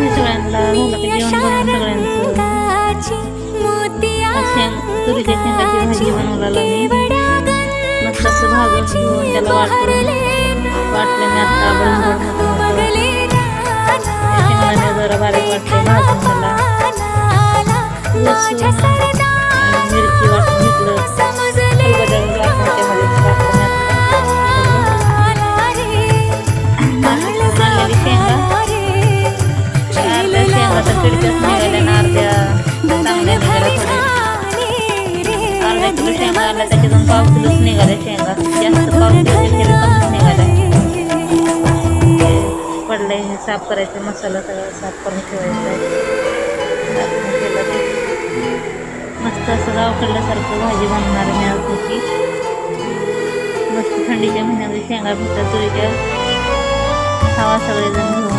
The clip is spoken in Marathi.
आहे सगळ्यांना. झालं की जेवण बनवून सगळ्यांचं. तुरीच्या शेंगाची भाजी बनवलेला मी. मस्त असं भाजून घेऊन त्याला वाटलं मी आता शेंगदाणे जरा बारीक वाटले भाजून त्याला. लसूण मिरची वाटून घेतलं. खलबत्त्यामध्ये शेंगाचा पिडक्याच निघाल्या ना अर्ध्या चांगल्या निघाल्या. थोडे अर्धा किलो शेंगा आल्या त्याच्यातून पाव किलोच निघाल्या शेंगा. जास्त पाव किलो कमीच निघाल्या. पडलंय हे साफ करायचं. मसाला सगळा साफ करून ठेवायचा आहे. मस्त असं गावकडल्यासारखं भाजी बनवणार मी आज त्याची. मस्त थंडीच्या महिन्यामध्ये शेंगा भेटतात तुरीच्या. खावा सगळेजण घेऊन.